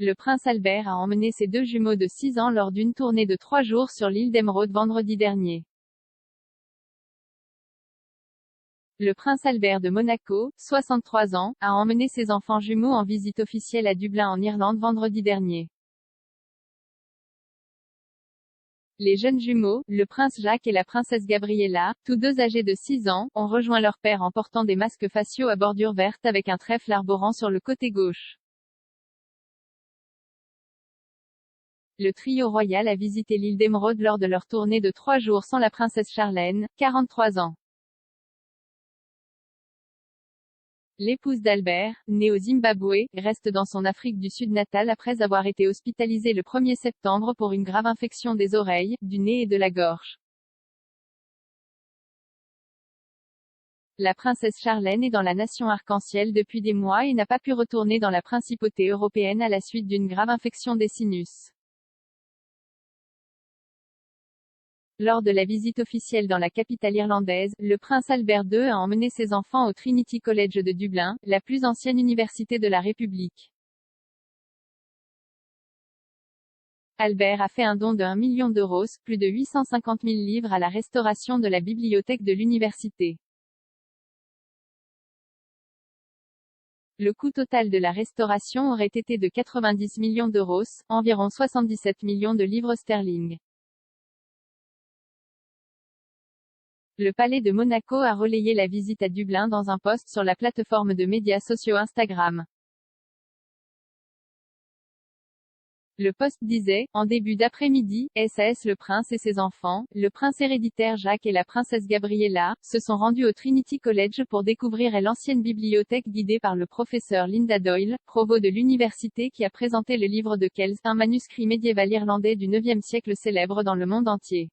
Le prince Albert a emmené ses deux jumeaux de 6 ans lors d'une tournée de 3 jours sur l'île d'Émeraude vendredi dernier. Le prince Albert de Monaco, 63 ans, a emmené ses enfants jumeaux en visite officielle à Dublin en Irlande vendredi dernier. Les jeunes jumeaux, le prince Jacques et la princesse Gabriella, tous deux âgés de 6 ans, ont rejoint leur père en portant des masques faciaux à bordure verte avec un trèfle arborant sur le côté gauche. Le trio royal a visité l'île d'Émeraude lors de leur tournée de 3 jours sans la princesse Charlène, 43 ans. L'épouse d'Albert, née au Zimbabwe, reste dans son Afrique du Sud natale après avoir été hospitalisée le 1er septembre pour une grave infection des oreilles, du nez et de la gorge. La princesse Charlène est dans la nation arc-en-ciel depuis des mois et n'a pas pu retourner dans la principauté européenne à la suite d'une grave infection des sinus. Lors de la visite officielle dans la capitale irlandaise, le prince Albert II a emmené ses enfants au Trinity College de Dublin, la plus ancienne université de la République. Albert a fait un don de 1 million d'euros, plus de 850 000 livres à la restauration de la bibliothèque de l'université. Le coût total de la restauration aurait été de 90 millions d'euros, environ 77 millions de livres sterling. Le palais de Monaco a relayé la visite à Dublin dans un post sur la plateforme de médias sociaux Instagram. Le post disait, en début d'après-midi, SAS le prince et ses enfants, le prince héréditaire Jacques et la princesse Gabriella, se sont rendus au Trinity College pour découvrir l'ancienne bibliothèque guidée par le professeur Linda Doyle, provost de l'université qui a présenté le livre de Kells, un manuscrit médiéval irlandais du IXe siècle célèbre dans le monde entier.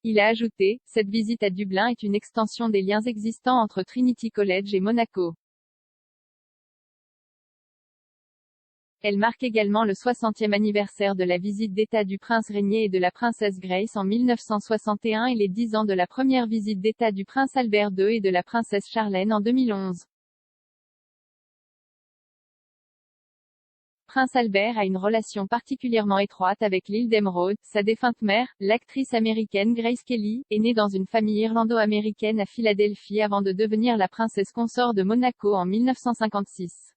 Il a ajouté, cette visite à Dublin est une extension des liens existants entre Trinity College et Monaco. Elle marque également le 60e anniversaire de la visite d'État du prince Régnier et de la princesse Grace en 1961 et les 10 ans de la première visite d'État du prince Albert II et de la princesse Charlène en 2011. Prince Albert a une relation particulièrement étroite avec l'île d'Émeraude. Sa défunte mère, l'actrice américaine Grace Kelly, est née dans une famille irlando-américaine à Philadelphie avant de devenir la princesse consort de Monaco en 1956.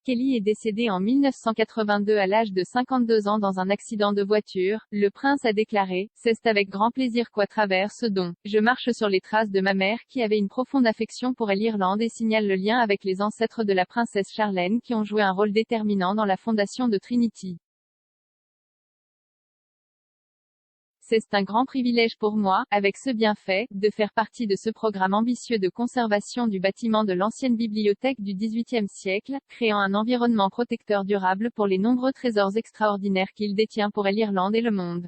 Kelly est décédée en 1982 à l'âge de 52 ans dans un accident de voiture. Le prince a déclaré, c'est avec grand plaisir qu'à travers ce don, je marche sur les traces de ma mère qui avait une profonde affection pour l'Irlande et signale le lien avec les ancêtres de la princesse Charlène qui ont joué un rôle déterminant dans la fondation de Trinity. C'est un grand privilège pour moi, avec ce bienfait, de faire partie de ce programme ambitieux de conservation du bâtiment de l'ancienne bibliothèque du XVIIIe siècle, créant un environnement protecteur durable pour les nombreux trésors extraordinaires qu'il détient pour l'Irlande et le monde.